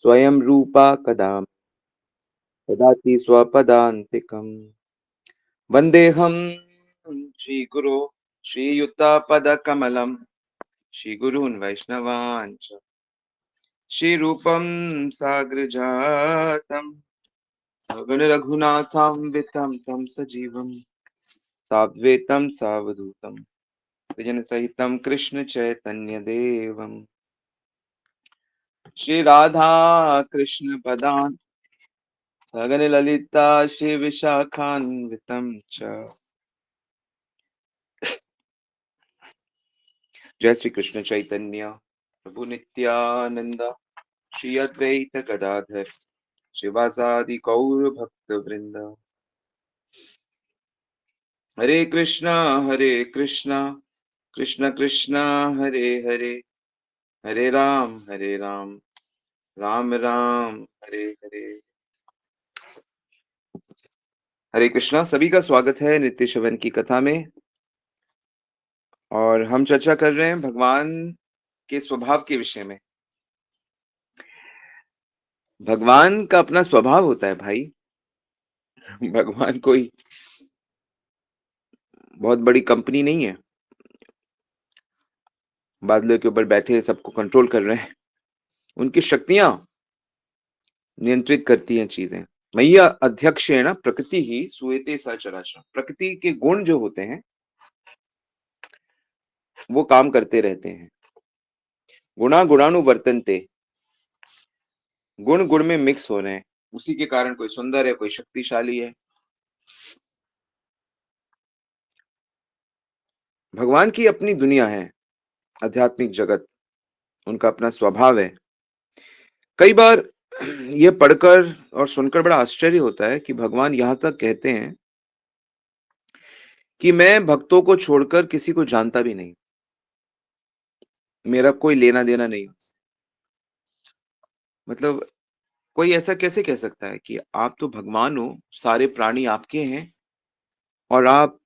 स्वयं रूपा कदा ददाति स्वपदान्तिकम्। वन्देऽहं श्रीगुरो श्रीयुतापदकमलं श्रीगुरून् वैष्णवान् च श्रीरूपं साग्रजातं सगण रघुनाथान्वितं तं सजीवं साद्वैतं सावधूतं सहितं कृष्ण चैतन्य देवं श्री राधा कृष्ण पदान् सगण ललिता श्री विशाखान्वितं च। जय श्री कृष्ण चैतन्य प्रभु नित्यानंद श्री अद्वैत गदाधर शिवासादि गौर भक्त वृंद। हरे कृष्णा कृष्ण कृष्णा हरे हरे, हरे राम राम राम हरे हरे। हरे कृष्णा, सभी का स्वागत है नित्य श्रवण की कथा में। और हम चर्चा कर रहे हैं भगवान के स्वभाव के विषय में। भगवान का अपना स्वभाव होता है भाई। भगवान कोई बहुत बड़ी कंपनी नहीं है, बादलों के ऊपर बैठे सबको कंट्रोल कर रहे हैं। उनकी शक्तियां नियंत्रित करती हैं चीजें। मैया अध्यक्ष है ना, प्रकृति ही सुएते सचराचर। प्रकृति के गुण जो होते हैं वो काम करते रहते हैं। गुणा गुणानुवर्तनते, गुण गुण में मिक्स हो रहे हैं, उसी के कारण कोई सुंदर है, कोई शक्तिशाली है। भगवान की अपनी दुनिया है, आध्यात्मिक जगत, उनका अपना स्वभाव है। कई बार यह पढ़कर और सुनकर बड़ा आश्चर्य होता है कि भगवान यहां तक कहते हैं कि मैं भक्तों को छोड़कर किसी को जानता भी नहीं, मेरा कोई लेना देना नहीं उससे। मतलब कोई ऐसा कैसे कह सकता है कि आप तो भगवान हो, सारे प्राणी आपके हैं, और आप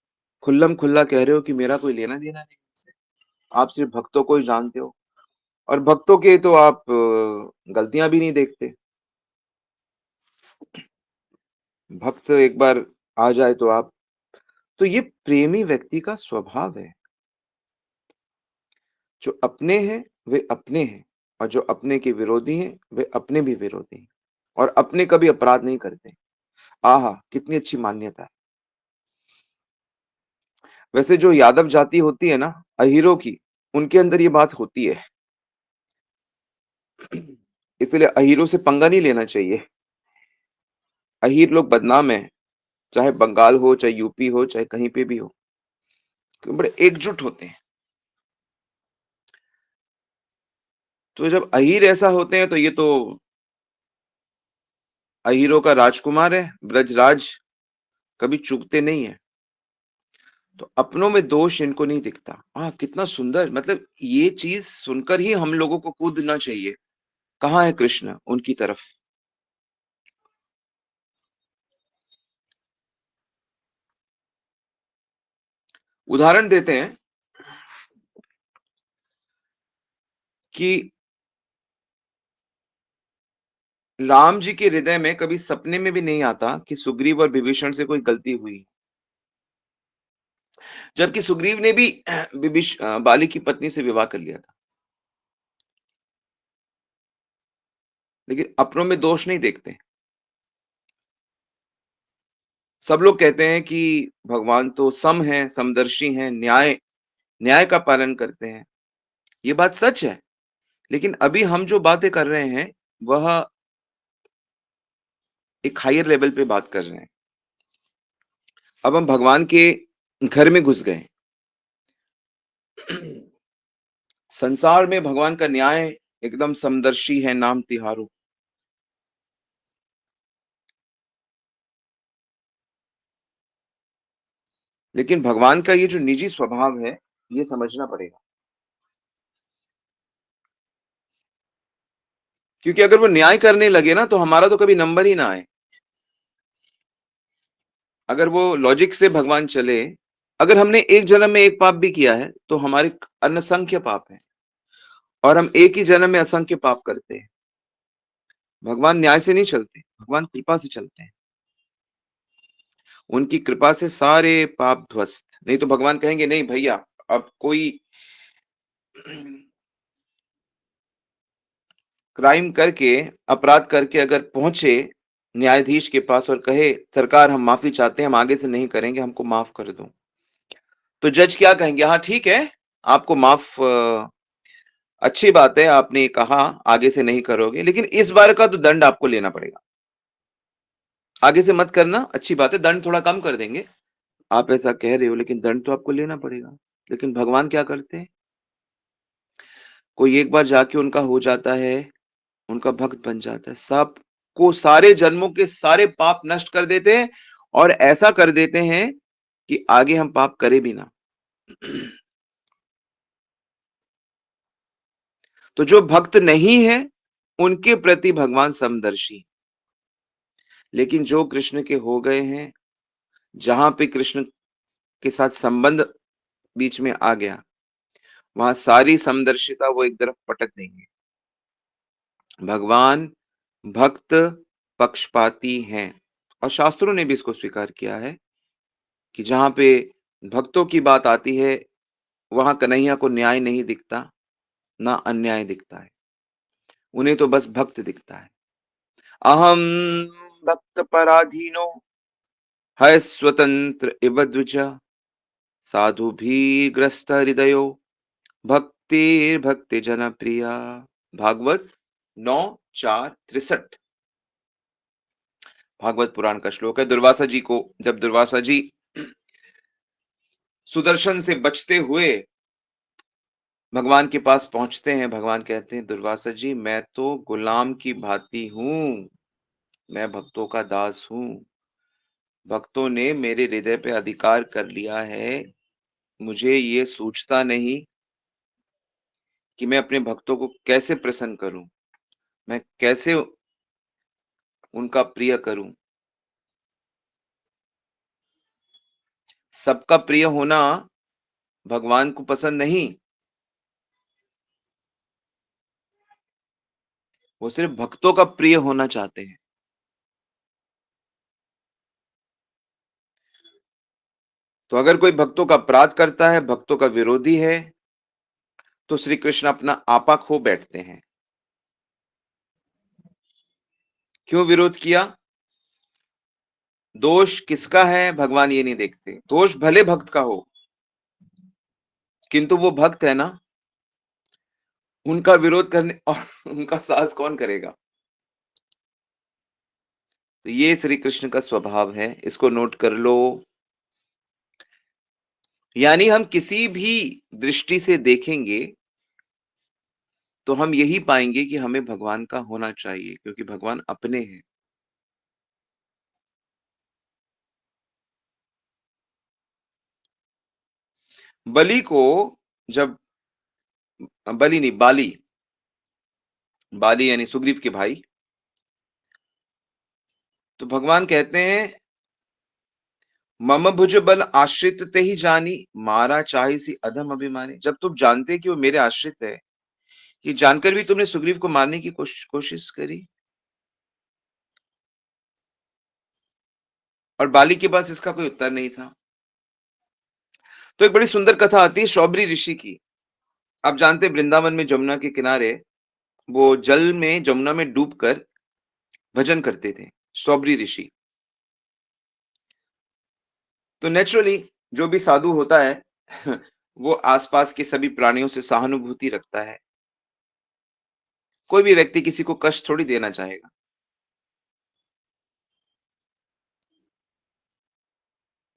खुल्लम खुल्ला कह रहे हो कि मेरा कोई लेना देना नहीं उससे। आप सिर्फ भक्तों को ही जानते हो, और भक्तों के तो आप गलतियां भी नहीं देखते। भक्त एक बार आ जाए तो आप, तो ये प्रेमी व्यक्ति का स्वभाव है। जो अपने हैं वे अपने हैं, और जो अपने के विरोधी हैं वे अपने भी विरोधी हैं, और अपने कभी अपराध नहीं करते। आहा, कितनी अच्छी मान्यता है। वैसे जो यादव जाति होती है ना, अहीरों की, उनके अंदर ये बात होती है। इसलिए अहीरों से पंगा नहीं लेना चाहिए। अहीर लोग बदनाम है, चाहे बंगाल हो, चाहे यूपी हो, चाहे कहीं पे भी हो, बड़े एकजुट होते हैं। तो जब अहीर ऐसा होते हैं तो ये तो अहीरों का राजकुमार है, ब्रजराज, कभी चूकते नहीं है। तो अपनों में दोष इनको नहीं दिखता। कितना सुंदर। मतलब ये चीज सुनकर ही हम लोगों को कूदना चाहिए। कहाँ है कृष्ण, उनकी तरफ। उदाहरण देते हैं कि राम जी के हृदय में कभी सपने में भी नहीं आता कि सुग्रीव और विभीषण से कोई गलती हुई, जबकि सुग्रीव ने भी बाली की पत्नी से विवाह कर लिया था। लेकिन अपनों में दोष नहीं देखते। सब लोग कहते हैं कि भगवान तो सम है, समदर्शी हैं, न्याय न्याय का पालन करते हैं। ये बात सच है, लेकिन अभी हम जो बातें कर रहे हैं वह एक हायर लेवल पे बात कर रहे हैं। अब हम भगवान के घर में घुस गए। संसार में भगवान का न्याय एकदम समदर्शी है, नाम तिहारू। लेकिन भगवान का ये जो निजी स्वभाव है, ये समझना पड़ेगा। क्योंकि अगर वो न्याय करने लगे ना, तो हमारा तो कभी नंबर ही ना आए। अगर वो लॉजिक से भगवान चले, अगर हमने एक जन्म में एक पाप भी किया है तो हमारे असंख्य पाप हैं, और हम एक ही जन्म में असंख्य पाप करते हैं। भगवान न्याय से नहीं चलते, भगवान कृपा से चलते हैं। उनकी कृपा से सारे पाप ध्वस्त। नहीं तो भगवान कहेंगे नहीं भैया, अब कोई क्राइम करके, अपराध करके अगर पहुंचे न्यायाधीश के पास और कहे सरकार हम माफी चाहते हैं, हम आगे से नहीं करेंगे, हमको माफ कर दो, तो जज क्या कहेंगे? हाँ ठीक है, आपको माफ, अच्छी बात है, आपने कहा आगे से नहीं करोगे, लेकिन इस बार का तो दंड आपको लेना पड़ेगा। आगे से मत करना, अच्छी बात है, दंड थोड़ा कम कर देंगे, आप ऐसा कह रहे हो, लेकिन दंड तो आपको लेना पड़ेगा। लेकिन भगवान क्या करते हैं? कोई एक बार जाके उनका हो जाता है, उनका भक्त बन जाता है, सबको सारे जन्मों के सारे पाप नष्ट कर देते हैं और ऐसा कर देते हैं कि आगे हम पाप करें भी ना। तो जो भक्त नहीं है, उनके प्रति भगवान समदर्शी। लेकिन जो कृष्ण के हो गए हैं, जहां पे कृष्ण के साथ संबंध बीच में आ गया, वहां सारी समदर्शिता वो एक तरफ पटक देंगे। भगवान भक्त पक्षपाती हैं और शास्त्रों ने भी इसको स्वीकार किया है कि जहां पे भक्तों की बात आती है, वहां कन्हैया को न्याय नहीं दिखता, ना अन्याय दिखता है, उन्हें तो बस भक्त दिखता है। अहम भक्त पराधीनो है स्वतंत्र इव द्विज, साधु भी ग्रस्त हृदयो भक्ति भक्ति जन प्रिया। भागवत 9:4-63 भागवत पुराण का श्लोक है। दुर्वासा जी को, जब दुर्वासा जी सुदर्शन से बचते हुए भगवान के पास पहुंचते हैं, भगवान कहते हैं दुर्वासा जी मैं तो गुलाम की भांति हूं, मैं भक्तों का दास हूं, भक्तों ने मेरे हृदय पे अधिकार कर लिया है, मुझे ये सूझता नहीं कि मैं अपने भक्तों को कैसे प्रसन्न करूं, मैं कैसे उनका प्रिय करूं। सबका प्रिय होना भगवान को पसंद नहीं, वो सिर्फ भक्तों का प्रिय होना चाहते हैं। तो अगर कोई भक्तों का अपराध करता है, भक्तों का विरोधी है, तो श्री कृष्ण अपना आपा खो बैठते हैं। क्यों विरोध किया? दोष किसका है भगवान ये नहीं देखते, दोष भले भक्त का हो, किंतु वो भक्त है ना, उनका विरोध करने और उनका साहस कौन करेगा? तो ये श्री कृष्ण का स्वभाव है, इसको नोट कर लो। यानी हम किसी भी दृष्टि से देखेंगे तो हम यही पाएंगे कि हमें भगवान का होना चाहिए, क्योंकि भगवान अपने हैं। बलि को जब, बलि नहीं, बाली, बाली यानी सुग्रीव के भाई, तो भगवान कहते हैं मम भुज बल आश्रित ते ही जानी, मारा चाही सी अधम अभिमानी। जब तुम जानते कि वो मेरे आश्रित है, ये जानकर भी तुमने सुग्रीव को मारने की कोशिश करी। और बाली के पास इसका कोई उत्तर नहीं था। तो एक बड़ी सुंदर कथा आती है शौबरी ऋषि की। आप जानते हैं वृंदावन में जमुना के किनारे वो जल में, जमुना में डूबकर भजन करते थे शौबरी ऋषि। तो नेचुरली जो भी साधु होता है वो आसपास के सभी प्राणियों से सहानुभूति रखता है। कोई भी व्यक्ति किसी को कष्ट थोड़ी देना चाहेगा।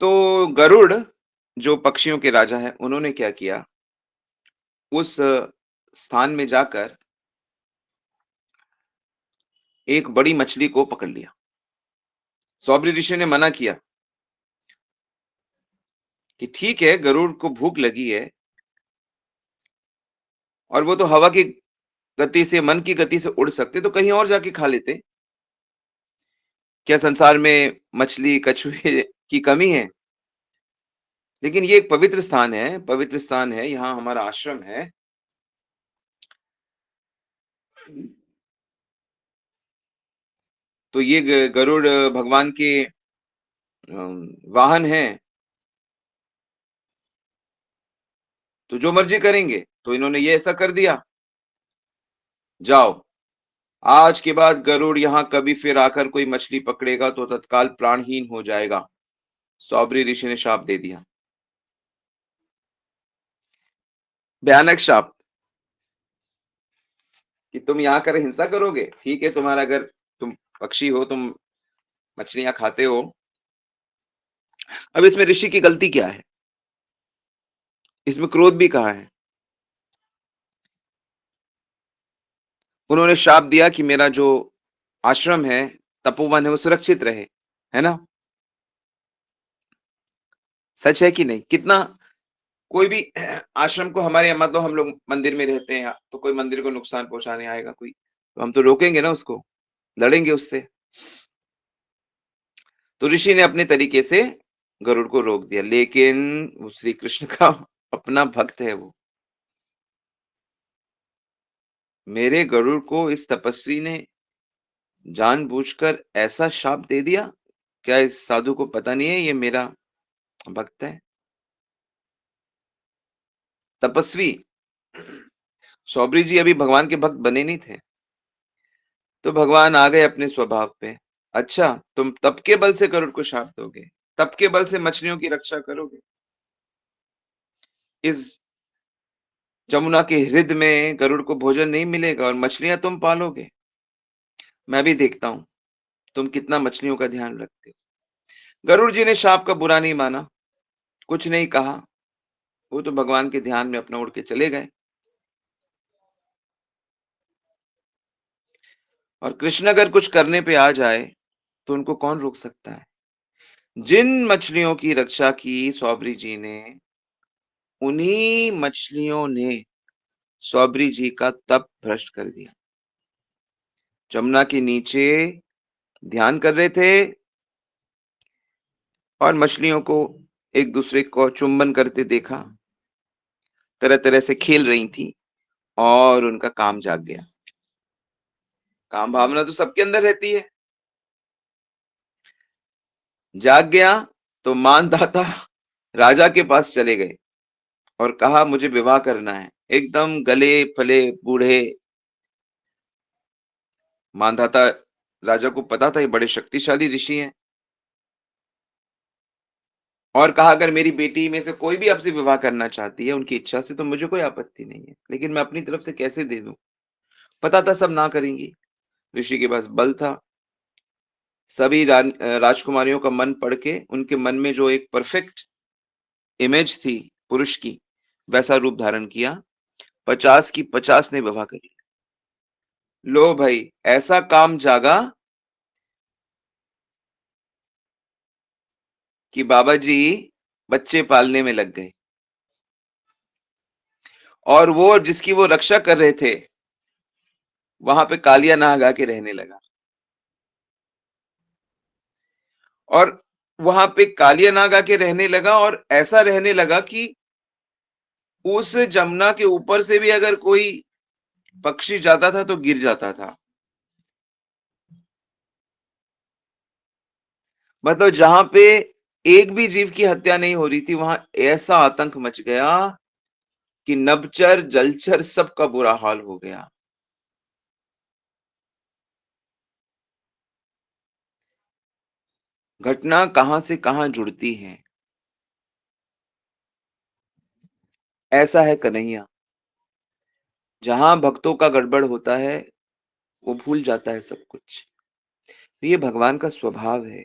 तो गरुड़ जो पक्षियों के राजा है, उन्होंने क्या किया, उस स्थान में जाकर एक बड़ी मछली को पकड़ लिया। सौबरी ऋषि ने मना किया कि ठीक है, गरुड़ को भूख लगी है और वो तो हवा की गति से, मन की गति से उड़ सकते, तो कहीं और जाके खा लेते। क्या संसार में मछली कछुए की कमी है? लेकिन ये एक पवित्र स्थान है, पवित्र स्थान है, यहाँ हमारा आश्रम है। तो ये गरुड़ भगवान के वाहन हैं, तो जो मर्जी करेंगे। तो इन्होंने ये ऐसा कर दिया, जाओ, आज के बाद गरुड़ यहाँ कभी फिर आकर कोई मछली पकड़ेगा तो तत्काल प्राणहीन हो जाएगा। सौबरी ऋषि ने शाप दे दिया, भयानक शाप, कि तुम यहाँ कर हिंसा करोगे, ठीक है, तुम्हारा अगर तुम पक्षी हो, तुम मछलियां खाते हो। अब इसमें ऋषि की गलती क्या है? इसमें क्रोध भी कहाँ है? उन्होंने शाप दिया कि मेरा जो आश्रम है, तपोवन है, वो सुरक्षित रहे, है ना? सच है कि नहीं? कितना कोई भी आश्रम को, हमारे यहाँ मतलब हम लोग मंदिर में रहते हैं, तो कोई मंदिर को नुकसान पहुंचाने आएगा कोई, तो हम तो रोकेंगे ना उसको, लड़ेंगे उससे। तो ऋषि ने अपने तरीके से गरुड़ को रोक दिया, लेकिन वो श्री कृष्ण का अपना भक्त है वो। मेरे गरुड़ को इस तपस्वी ने जानबूझकर ऐसा शाप दे दिया। क्या इस साधु को पता नहीं है ये मेरा भक्त है? तपस्वी, सौबरी जी अभी भगवान के भक्त बने नहीं थे, तो भगवान आ गए अपने स्वभाव पे। अच्छा, तुम तप के बल से गरुड़ को शाप दोगे, तप के बल से मछलियों की रक्षा करोगे, इस जमुना के हृदय में गरुड़ को भोजन नहीं मिलेगा और मछलियां तुम पालोगे। मैं भी देखता हूं तुम कितना मछलियों का ध्यान रखते हो। गरुड़ जी ने शाप का बुरा नहीं माना, कुछ नहीं कहा, वो तो भगवान के ध्यान में अपना उड़ के चले गए। और कृष्ण अगर कुछ करने पे आ जाए तो उनको कौन रोक सकता है? जिन मछलियों की रक्षा की सौबरी जी ने, उन्हीं मछलियों ने सौबरी जी का तप भ्रष्ट कर दिया। जमुना के नीचे ध्यान कर रहे थे और मछलियों को एक दूसरे को चुंबन करते देखा, तरह तरह से खेल रही थी, और उनका काम जाग गया। काम भावना तो सबके अंदर रहती है, जाग गया। तो मानधाता राजा के पास चले गए और कहा मुझे विवाह करना है। एकदम गले फले बूढ़े मानधाता, राजा को पता था ये बड़े शक्तिशाली ऋषि हैं, और कहा अगर मेरी बेटी में से कोई भी आपसे विवाह करना चाहती है उनकी इच्छा से, तो मुझे कोई आपत्ति नहीं है, लेकिन मैं अपनी तरफ से कैसे दे दूं? पता था सब ना करेंगी। ऋषि के पास बल था, सभी राजकुमारियों का मन पढ़ के उनके मन में जो एक परफेक्ट इमेज थी पुरुष की, वैसा रूप धारण किया। 50 की 50 ने विवाह करी। लो भाई, ऐसा काम जागा कि बाबा जी बच्चे पालने में लग गए, और वो जिसकी वो रक्षा कर रहे थे, वहां पे कालिया नाग आके रहने लगा। और वहां पे कालिया नाग आके रहने लगा, और ऐसा रहने लगा कि उस जमुना के ऊपर से भी अगर कोई पक्षी जाता था तो गिर जाता था। मतलब जहां पे एक भी जीव की हत्या नहीं हो रही थी, वहां ऐसा आतंक मच गया कि नभचर जलचर सबका बुरा हाल हो गया। घटना कहां से कहां जुड़ती है। ऐसा है कन्हैया, जहां भक्तों का गड़बड़ होता है वो भूल जाता है सब कुछ। तो ये भगवान का स्वभाव है,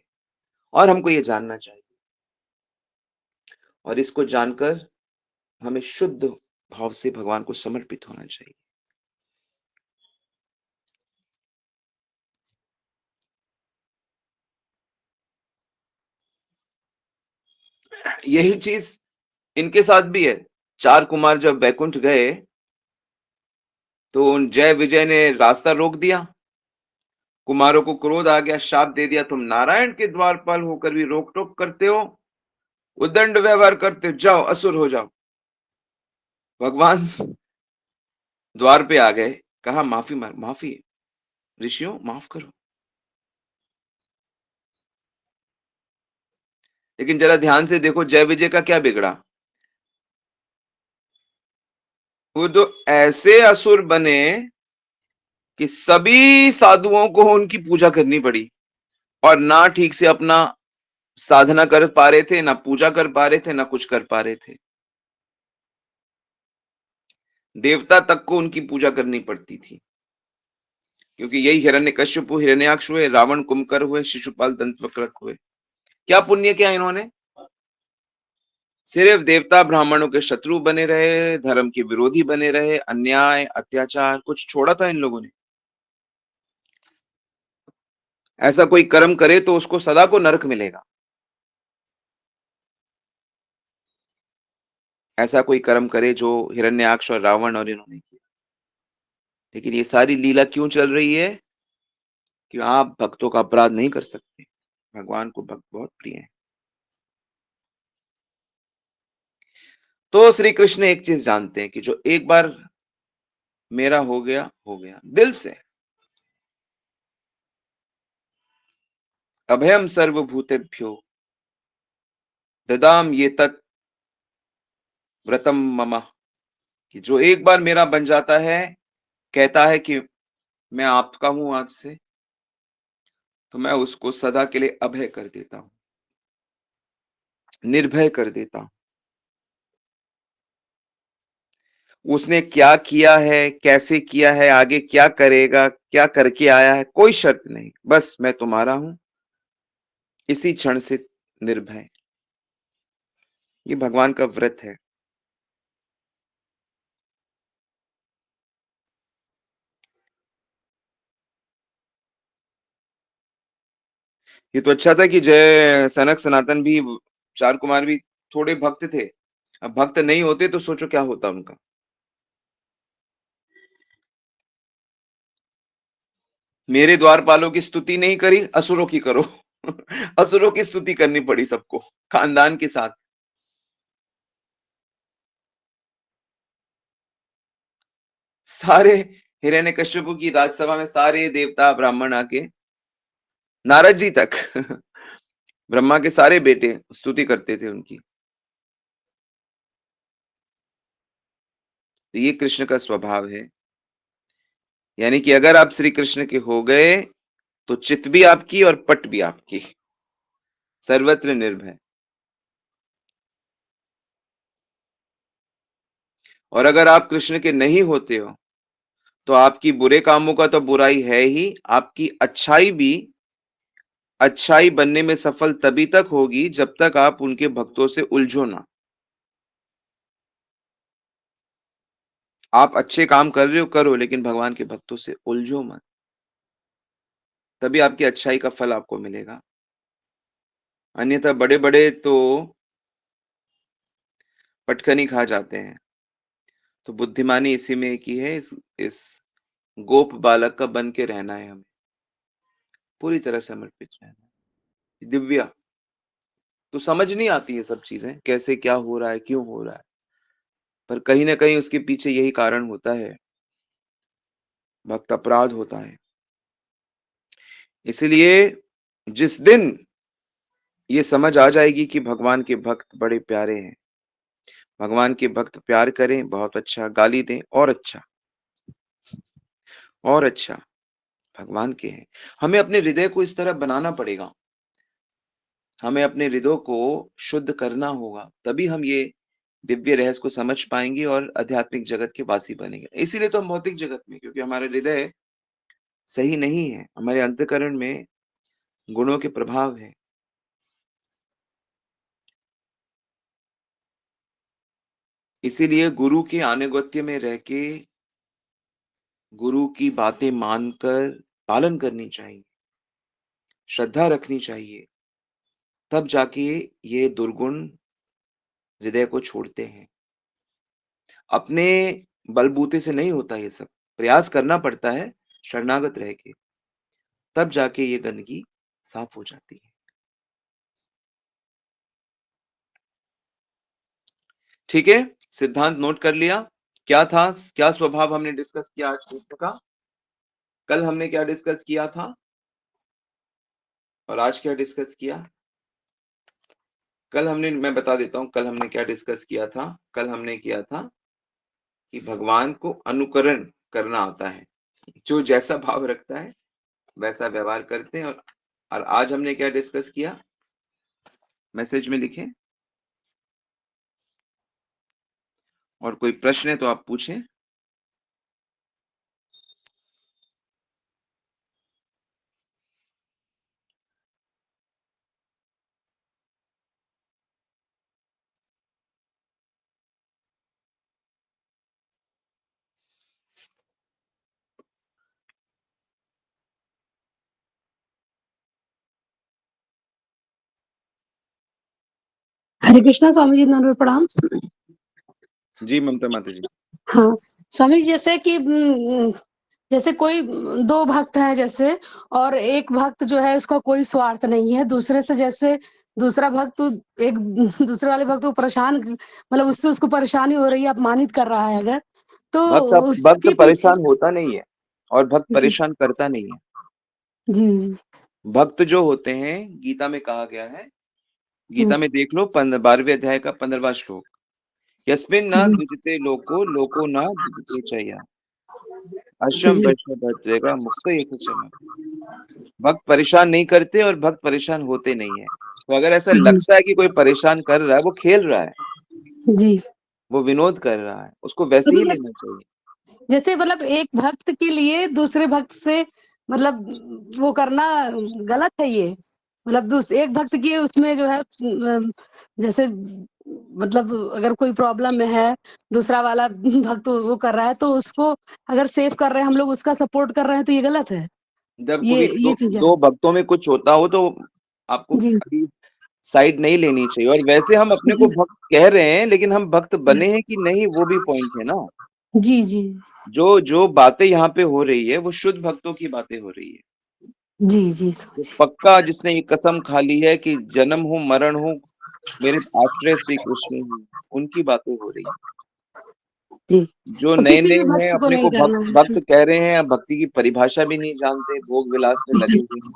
और हमको ये जानना चाहिए, और इसको जानकर हमें शुद्ध भाव से भगवान को समर्पित होना चाहिए। यही चीज इनके साथ भी है। 4 कुमार जब बैकुंठ गए, तो उन जय विजय ने रास्ता रोक दिया। कुमारों को क्रोध आ गया, शाप दे दिया, तुम नारायण के द्वारपाल होकर भी रोक टोक करते हो, उदंड व्यवहार करते हो, जाओ असुर हो जाओ। भगवान द्वार पे आ गए, कहा माफी ऋषियों माफ करो, लेकिन जरा ध्यान से देखो, जय विजय का क्या बिगड़ा? वो तो ऐसे असुर बने कि सभी साधुओं को उनकी पूजा करनी पड़ी, और ना ठीक से अपना साधना कर पा रहे थे, ना पूजा कर पा रहे थे, ना कुछ कर पा रहे थे। देवता तक को उनकी पूजा करनी पड़ती थी, क्योंकि यही हिरण्यकश्यप, हिरण्याक्ष हुए, रावण, कुंभकर्ण हुए, शिशुपाल, दंतवक्र हुए। क्या पुण्य किया इन्होंने? सिर्फ देवता ब्राह्मणों के शत्रु बने रहे, धर्म के विरोधी बने रहे, अन्याय अत्याचार कुछ छोड़ा था इन लोगों ने? ऐसा कोई कर्म करे तो उसको सदा को नरक मिलेगा। ऐसा कोई कर्म करे जो हिरण्याक्ष और रावण और इन्होंने किया। लेकिन ये सारी लीला क्यों चल रही है? कि आप भक्तों का अपराध नहीं कर सकते। भगवान को भक्त बहुत प्रिय है। तो श्री कृष्ण एक चीज जानते हैं कि जो एक बार मेरा हो गया दिल से। अभयम सर्वभूतेभ्यो ददाम ये तत् व्रतम मम, कि जो एक बार मेरा बन जाता है, कहता है कि मैं आपका हूं आज से, तो मैं उसको सदा के लिए अभय कर देता हूं, निर्भय कर देता हूं। उसने क्या किया है, कैसे किया है, आगे क्या करेगा, क्या करके आया है, कोई शर्त नहीं, बस मैं तुम्हारा हूं, इसी क्षण से निर्भय। ये भगवान का व्रत है। ये तो अच्छा था कि जय सनक सनातन भी, चार कुमार भी थोड़े भक्त थे। अब भक्त नहीं होते तो सोचो क्या होता उनका। मेरे द्वारपालों की स्तुति नहीं करी, असुरों की करो। असुरों की स्तुति करनी पड़ी सबको, खानदान के साथ। सारे हिरण्यकश्यप की राजसभा में सारे देवता ब्राह्मण आके, नारद जी तक, ब्रह्मा के सारे बेटे स्तुति करते थे उनकी। तो ये कृष्ण का स्वभाव है। यानी कि अगर आप श्री कृष्ण के हो गए तो चित भी आपकी और पट भी आपकी, सर्वत्र निर्भय। और अगर आप कृष्ण के नहीं होते हो तो आपकी बुरे कामों का तो बुराई है ही, आपकी अच्छाई भी, अच्छाई बनने में सफल तभी तक होगी जब तक आप उनके भक्तों से उलझो ना। आप अच्छे काम कर रहे हो, करो, लेकिन भगवान के भक्तों से उलझो मत। तभी आपकी अच्छाई का फल आपको मिलेगा। अन्यथा बड़े बड़े तो पटखनी खा जाते हैं। तो बुद्धिमानी इसी में की है, इस गोप बालक का बन के रहना है हमें, पूरी तरह समर्पित रहना है। दिव्या तो समझ नहीं आती है सब चीजें, कैसे क्या हो रहा है, क्यों हो रहा है, पर कहीं ना कहीं उसके पीछे यही कारण होता है, भक्त अपराध होता है। इसलिए जिस दिन ये समझ आ जाएगी कि भगवान के भक्त बड़े प्यारे हैं, भगवान के भक्त प्यार करें, बहुत अच्छा, गाली दें और अच्छा, और अच्छा, भगवान के हैं। हमें अपने हृदय को इस तरह बनाना पड़ेगा, हमें अपने हृदय को शुद्ध करना होगा, तभी हम ये दिव्य रहस्य को समझ पाएंगे और आध्यात्मिक जगत के वासी बनेंगे। इसीलिए तो हम भौतिक जगत में, क्योंकि हमारा हृदय सही नहीं है, हमारे अंतःकरण में गुणों के प्रभाव है। इसीलिए गुरु के आनुगत्य में रह के, गुरु की बातें मानकर पालन करनी चाहिए, श्रद्धा रखनी चाहिए, तब जाके ये दुर्गुण हृदय को छोड़ते हैं। अपने बलबूते से नहीं होता ये सब, प्रयास करना पड़ता है शरणागत रह के, तब जाके ये गंदगी साफ हो जाती है। ठीक है, सिद्धांत नोट कर लिया? क्या था, क्या स्वभाव हमने डिस्कस किया आज कृष्ण का? कल हमने क्या डिस्कस किया था और आज क्या डिस्कस किया? मैं बता देता हूँ, कल हमने क्या डिस्कस किया था। कल हमने किया था कि भगवान को अनुकरण करना आता है। जो जैसा भाव रखता है, वैसा व्यवहार करते हैं। और आज हमने क्या डिस्कस किया? मैसेज में लिखें, और कोई प्रश्न है तो आप पूछें। हरे कृष्णा स्वामी जी, नंबर प्रणाम। जी ममता माता जी। हाँ स्वामी जी, जैसे कि जैसे कोई दो भक्त हैं जैसे, और एक भक्त जो है उसका कोई स्वार्थ नहीं है दूसरे से, जैसे दूसरा भक्त एक दूसरे वाले भक्त को परेशान, मतलब उससे उसको परेशानी हो रही है, अपमानित कर रहा है अगर, तो भक्त उसके पीछे। परेशान होता नहीं है, और भक्त परेशान करता नहीं है। जी जी। भक्त जो होते हैं, गीता में कहा गया है, हम्म, गीता में देख लो 12वें अध्याय का 15वां श्लोक, यस्मिन् न जी द्विजते लोको लोको न द्विजते चया, अश्वम जी वैष्णव मुक्त ये सचम। भक्त परेशान नहीं करते और भक्त परेशान होते नहीं है। तो अगर ऐसा लगता है कि कोई परेशान कर रहा है, वो खेल रहा है, जी। वो विनोद कर रहा है, उसको वैसे ही लेना चाहिए। जैसे मतलब एक भक्त के लिए दूसरे भक्त से मतलब वो करना गलत है ये, मतलब एक भक्त की उसमें जो है जैसे मतलब अगर कोई प्रॉब्लम में है, दूसरा वाला भक्त वो कर रहा है, तो उसको अगर सेव कर रहे हैं हम लोग, उसका सपोर्ट कर रहे हैं, तो ये गलत है। जब ये कोई ये चीज है। दो भक्तों में कुछ होता हो तो आपको जी कभी साइड नहीं लेनी चाहिए। और वैसे हम अपने को भक्त कह रहे हैं, लेकिन हम भक्त बने हैं कि नहीं, वो भी पॉइंट है ना। जी जी जो जो बातें यहाँ पे हो रही है, वो शुद्ध भक्तों की बातें हो रही है। जी जी तो समझे। पक्का जिसने ये कसम खा ली है कि जन्म हो मरण हो मेरे आश्रय श्री कृष्ण ही, उनकी बातें हो रही है। जी, जो और नए किसी नए भी हैं, भक्त को अपने नहीं को भक्त करना भक्त है। कह रहे हैं, अब भक्ति की परिभाषा भी नहीं जानते, भोग विलास में लगे हुए हैं,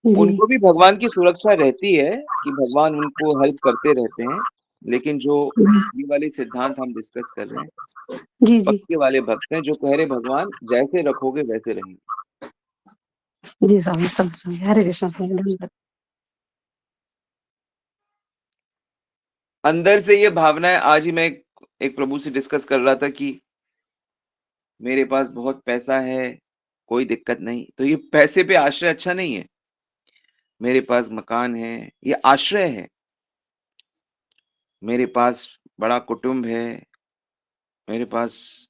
जी उनको भी भगवान की सुरक्षा रहती है कि भगवान उनको हेल्प करते रहते हैं। लेकिन जो ये वाले सिद्धांत हम डिस्कस कर रहे हैं, जी जी पक्के वाले भक्त हैं जो कह रहे भगवान जैसे रखोगे वैसे रहेंगे। जी स्वामी, समझ में। हरे कृष्ण स्वामी, धन्यवाद। अंदर से ये भावनाएं, आज ही मैं एक प्रभु से डिस्कस कर रहा था कि मेरे पास बहुत पैसा है, कोई दिक्कत नहीं। तो ये पैसे पे आश्रय अच्छा नहीं है। मेरे पास मकान है, ये आश्रय है। मेरे पास बड़ा कुटुंब है, मेरे पास,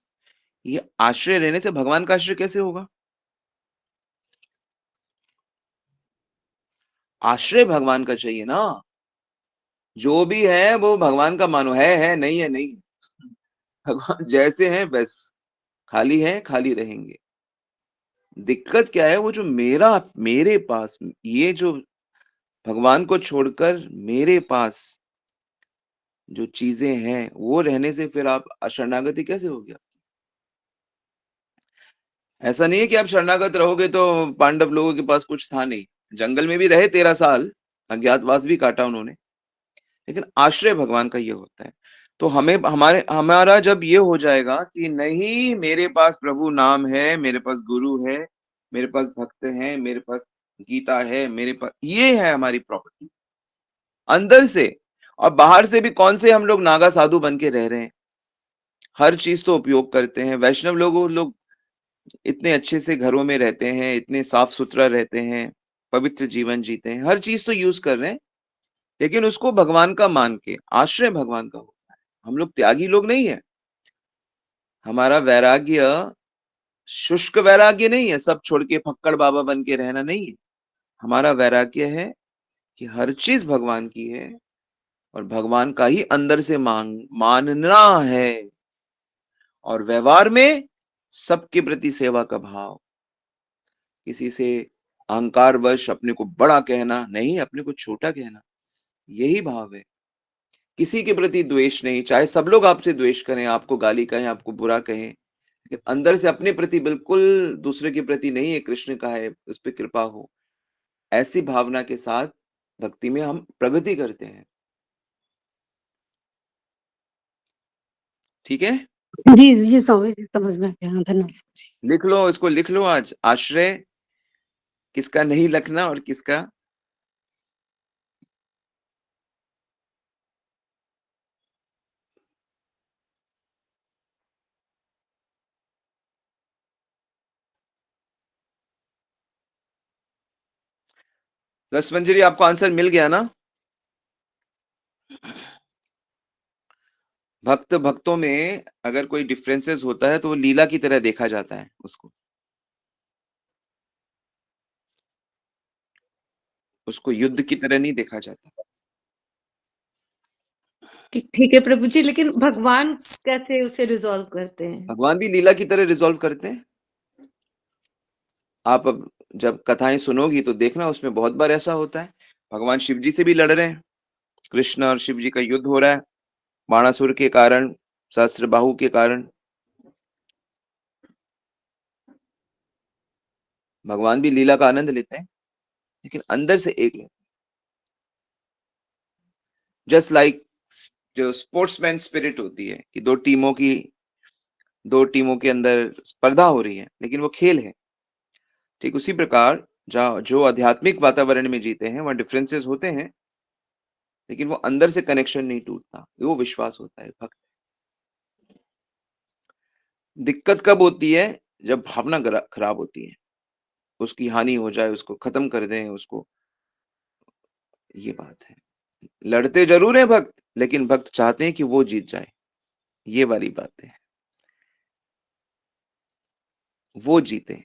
ये आश्रय लेने से भगवान का आश्रय कैसे होगा? आश्रय भगवान का चाहिए ना। जो भी है वो भगवान का मानो, है नहीं है नहीं। भगवान जैसे हैं बस, खाली हैं, खाली रहेंगे। दिक्कत क्या है? वो जो मेरे पास ये जो भगवान को छोड़कर मेरे पास जो चीजें हैं, वो रहने से फिर आप शरणागति कैसे हो गया? ऐसा नहीं है कि आप शरणागत रहोगे तो पांडव लोगों के पास कुछ था नहीं। जंगल में भी रहे 13 साल, अज्ञातवास भी काटा उन्होंने, लेकिन आश्रय भगवान का ये होता है। तो हमें हमारा जब ये हो जाएगा कि नहीं, मेरे पास प्रभु नाम है, मेरे पास गुरु है, मेरे पास भक्त हैं, मेरे पास गीता है, मेरे पास ये है हमारी प्रॉपर्टी अंदर से। और बाहर से भी कौन से हम लोग नागा साधु बन के रह रहे हैं? हर चीज तो उपयोग करते हैं। वैष्णव लोग इतने अच्छे से घरों में रहते हैं, इतने साफ सुथरा रहते हैं, पवित्र जीवन जीते हैं, हर चीज तो यूज कर रहे हैं, लेकिन उसको भगवान का मान के, आश्रय भगवान का होता है। हम लोग त्यागी लोग नहीं है। हमारा वैराग्य शुष्क वैराग्य नहीं है, सब छोड़ के फक्कड़ बाबा बन के रहना नहीं है। हमारा वैराग्य है कि हर चीज भगवान की है, और भगवान का ही अंदर से मानना है। और व्यवहार में सबके प्रति सेवा का भाव, किसी से अहंकारवश अपने को बड़ा कहना नहीं, अपने को छोटा कहना, यही भाव है। किसी के प्रति द्वेष नहीं, चाहे सब लोग आपसे द्वेष करें, आपको गाली कहें, आपको बुरा कहें, लेकिन अंदर से अपने प्रति बिल्कुल दूसरे के प्रति नहीं है, कृष्ण का है, उस पर कृपा हो, ऐसी भावना के साथ भक्ति में हम प्रगति करते हैं। ठीक है? जी, जी स्वामी जी समझ में आ गया। हाँ, धन्यवाद जी। लिख लो, इसको लिख लो आज। आश्रय किसका नहीं लखना और किसका। रसमंजरी, आपको आंसर मिल गया ना? भक्त भक्तों में अगर कोई डिफरेंसेस होता है तो वो लीला की तरह देखा जाता है उसको। उसको युद्ध की तरह नहीं देखा जाता। ठीक है प्रभु जी, लेकिन भगवान कैसे उसे रिजॉल्व करते हैं? भगवान भी लीला की तरह रिजॉल्व करते हैं। आप अब जब कथाएं सुनोगी तो देखना, उसमें बहुत बार ऐसा होता है। भगवान शिव जी से भी लड़ रहे हैं, कृष्ण और शिव जी का युद्ध हो रहा है बाणासुर के कारण, सहस्त्रबाहु के कारण। भगवान भी लीला का आनंद लेते हैं, लेकिन अंदर से एक लेते हैं। जस्ट लाइक जो स्पोर्ट्समैन स्पिरिट होती है कि दो टीमों के अंदर स्पर्धा हो रही है, लेकिन वो खेल है। ठीक उसी प्रकार जो आध्यात्मिक वातावरण में जीते हैं वहां डिफरेंसेस होते हैं, लेकिन वो अंदर से कनेक्शन नहीं टूटता, वो विश्वास होता है, भक्त। दिक्कत कब होती है? जब भावना खराब होती है, उसकी हानि हो जाए, उसको खत्म कर दें उसको। ये बात है। लड़ते जरूर है भक्त, लेकिन भक्त चाहते हैं कि वो जीत जाए। ये वाली बात है, वो जीते।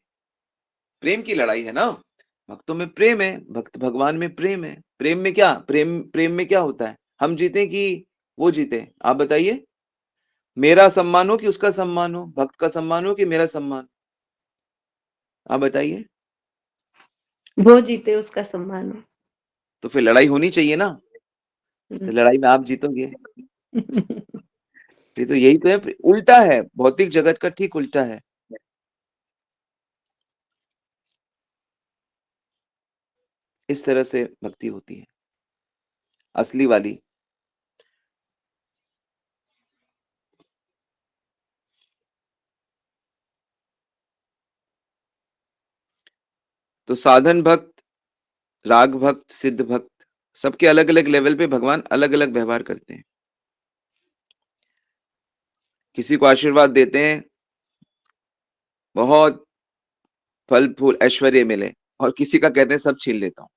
प्रेम की लड़ाई है ना। भक्तों में प्रेम है, भक्त भगवान में प्रेम है। प्रेम में क्या, प्रेम में क्या होता है? हम जीते कि वो जीते? आप बताइए। मेरा सम्मान हो कि उसका सम्मान हो, भक्त का सम्मान हो कि मेरा सम्मान? आप बताइए। वो जीते, उसका सम्मान हो। तो फिर लड़ाई होनी चाहिए ना। तो लड़ाई में आप जीतोगे। ये तो यही तो है, उल्टा है, भौतिक जगत का ठीक उल्टा है। इस तरह से भक्ति होती है, असली वाली। तो साधन भक्त, राग भक्त, सिद्ध भक्त, सबके अलग अलग लेवल पे भगवान अलग अलग व्यवहार करते हैं। किसी को आशीर्वाद देते हैं, बहुत फल फूल ऐश्वर्य मिले, और किसी का कहते हैं सब छीन लेता हूं।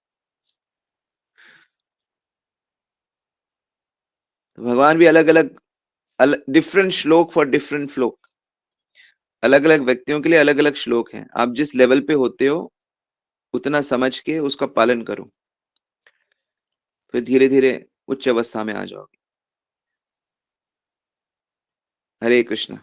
तो भगवान भी अलग अलग, डिफरेंट श्लोक फॉर डिफरेंट फ्लोक। अलग अलग व्यक्तियों के लिए अलग अलग श्लोक हैं। आप जिस लेवल पे होते हो उतना समझ के उसका पालन करो, फिर धीरे धीरे उच्च अवस्था में आ जाओगे। हरे कृष्ण।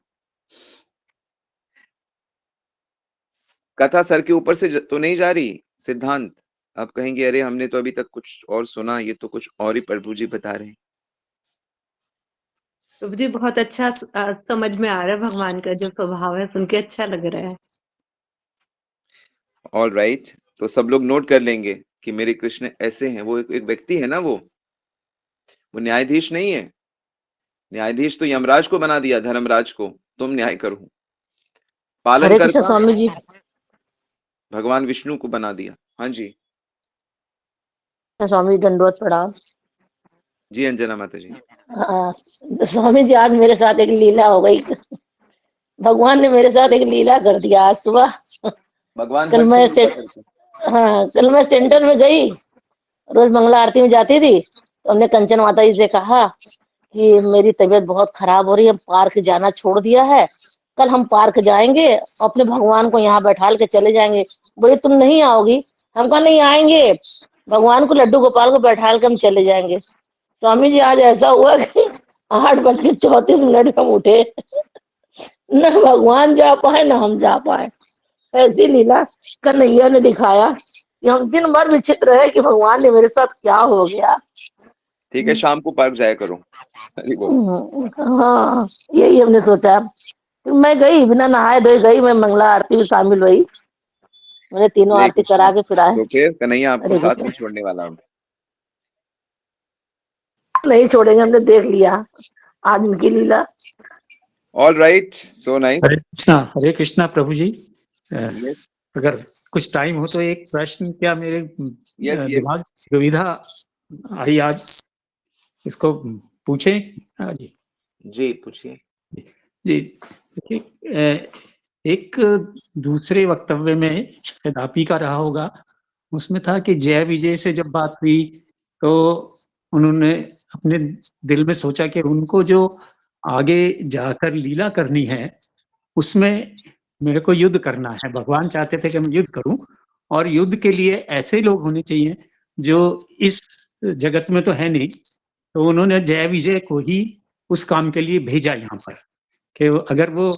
कथा सर के ऊपर से तो नहीं जा रही सिद्धांत? आप कहेंगे अरे हमने तो अभी तक कुछ और सुना, ये तो कुछ और ही प्रभु जी बता रहे हैं। प्रभु जी बहुत अच्छा समझ में आ रहा है, भगवान का जो स्वभाव है सुन के अच्छा लग रहा है। ऑल राइट, तो सब लोग नोट कर लेंगे कि मेरे कृष्ण ऐसे हैं। वो एक व्यक्ति है ना, वो न्यायाधीश नहीं है। न्यायाधीश तो यमराज को बना दिया, धर्मराज को, तुम न्याय करो। पालन हरे कृष्ण करता स्वामी जी। भगवान विष्णु को बना दिया। हाँ जी। स्वामी दंडवत प्रणाम। जी अंजना माता जी। स्वामी जी आज मेरे साथ एक लीला हो गई। भगवान ने मेरे साथ एक लीला कर दिया आज सुबह। भगवान कल हर मैं समय लीला करते हैं। हाँ, कल मैं सेंटर में गई, रोज मंगला आरती में जाती थी, तो हमने कंचन माता जी से कहा कि मेरी तबीयत बहुत खराब हो रही है, पार्क जाना छोड़ दिया है, कल हम पार्क जाएंगे, अपने भगवान को यहाँ बैठाल के चले जाएंगे। बोले तुम नहीं आओगी? हम कहा नहीं आएंगे, भगवान को लड्डू गोपाल को बैठाल के हम चले जाएंगे। स्वामी जी आज ऐसा हुआ कि 8:34 हम उठे, न भगवान जा पाए न हम जा पाए। ऐसी लीला कन्हैया ने दिखाया कि हम दिन भर विचित्र है कि भगवान ने मेरे साथ क्या हो गया। ठीक है, शाम को पार्क जाया करो। हरि बोल। हाँ, यही हमने सोचा। फिर मैं गई, बिना नहाए धोए गई, मैं मंगला आरती में शामिल हुई, मैंने तीनों हरे आरती कृष्ण। करा के फिर आए। तो फिर कन्हैया आपको हरे साथ कृष्ण। नहीं छोड़ने वाला हूँ। नहीं छोड़ेंगे, हमने देख लिया आज उनकी लीला। All right, so nice. Hare Krishna प्रभु जी। यस अगर कुछ टाइम हो तो एक प्रश्न क्या मेरे यस यस दिमाग दुविधा आई आज, इसको पूछें? हाँ जी जी, पूछिए। जी। देखिए, एक दूसरे वक्तव्य में शायद आप ही का रहा होगा, उसमें था कि जय विजय से जब बात हुई तो उन्होंने अपने दिल में सोचा कि उनको जो आगे जाकर लीला करनी है उसमें मेरे को युद्ध करना है। भगवान चाहते थे कि मैं युद्ध करूं, और युद्ध के लिए ऐसे लोग होने चाहिए जो इस जगत में तो है नहीं। तो उन्होंने जय विजय को ही उस काम के लिए भेजा यहाँ पर, कि अगर वो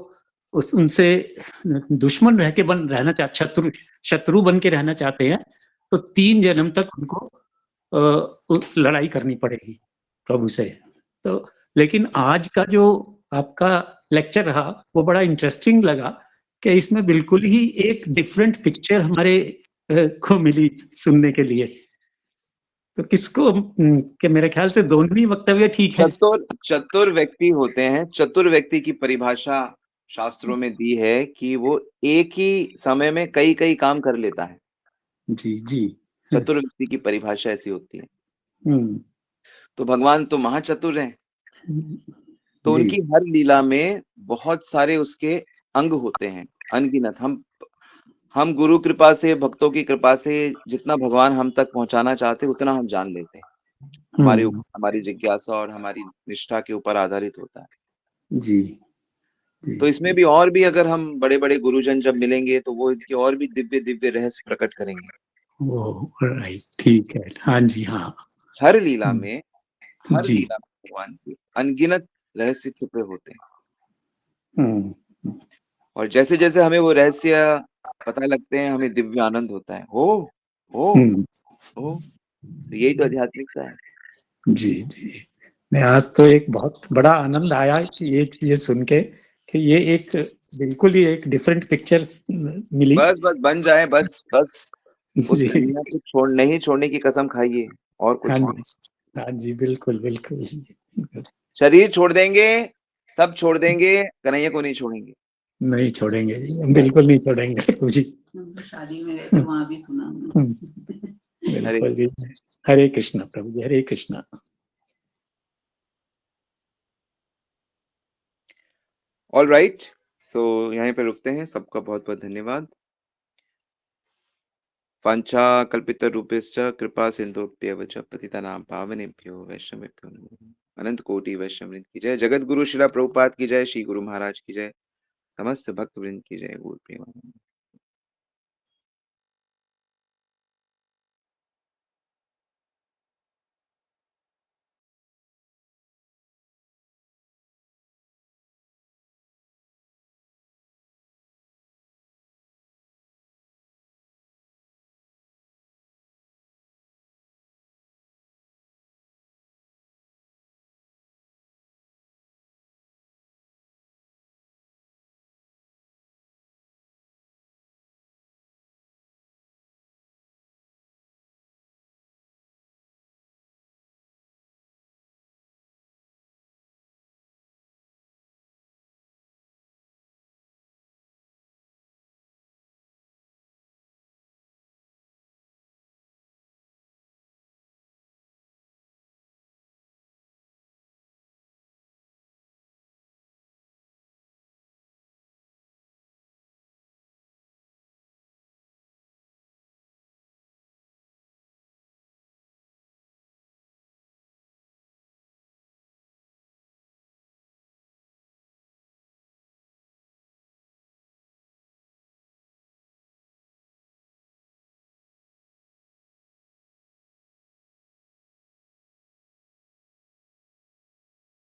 उनसे दुश्मन रह के रहना चाहते, शत्रु बन के रहना चाहते हैं, तो 3 जन्म तक उनको लड़ाई करनी पड़ेगी प्रभु से। तो लेकिन आज का जो आपका लेक्चर रहा वो बड़ा इंटरेस्टिंग लगा, कि इसमें बिल्कुल ही एक डिफरेंट पिक्चर हमारे को मिली सुनने के लिए। तो किसको कि मेरे ख्याल से दोनों ही वक्तव्य ठीक है। चतुर व्यक्ति होते हैं। चतुर व्यक्ति की परिभाषा शास्त्रों में दी है कि वो एक ही समय में कई कई काम कर लेता है। जी जी। चतुर व्यक्ति की परिभाषा ऐसी होती है। हम्म, तो भगवान तो महाचतुर हैं। तो जी उनकी हर लीला में बहुत सारे उसके अंग होते हैं, अनगिनत। हम गुरु कृपा से, भक्तों की कृपा से जितना भगवान हम तक पहुंचाना चाहते उतना हम जान लेते हैं। हमारी जिज्ञासा और हमारी निष्ठा के ऊपर आधारित होता है। जी तो इसमें भी और भी अगर हम बड़े बड़े गुरुजन जब मिलेंगे तो वो इनके और भी दिव्य दिव्य रहस्य प्रकट करेंगे। वो राइट, ठीक है। हाँ जी, हाँ हर लीला में जी। भगवान के अनगिनत रहस्य छुपे होते हैं। हम्म, और जैसे जैसे हमें वो रहस्य पता लगते हैं, हमें दिव्य आनंद होता है। हो हम्म, तो यही तो आध्यात्मिकता है। जी जी। मैं आज तो एक बहुत बड़ा आनंद आया ये चीजें सुन के, कि ये एक बिल्कुल ही एक डिफरेंट पिक्चर मिली। बस बस बन जाए, बस बस उस जी कन्या को नहीं छोड़ने की कसम खाइए, और हाँ कुछ नहीं। जी, हाँ जी, बिल्कुल बिल्कुल। शरीर छोड़ देंगे, सब छोड़ देंगे, कन्हैया को नहीं छोड़ेंगे। नहीं छोड़ेंगे जी, हम बिल्कुल नहीं छोड़ेंगे जी। शादी में गए थे, वहां भी सुना बिल्कुल जी। हरे कृष्णा प्रभु जी, हरे कृष्णा। ऑल राइट, सो यहीं पे रुकते हैं। सबका बहुत बहुत धन्यवाद। वाञ्छा कल्पितरूपेश्च कृपा सिन्धुभ्येव च पतितानां पावनेभ्यो वैष्णवेभ्यो नमो नमः। अनंत कोटि वैष्णववृंद की जय। जगत गुरु श्रील प्रभुपाद की जय। श्री गुरु महाराज की जय। समस्त भक्त वृंद की जय। गुरु प्रेमानंद।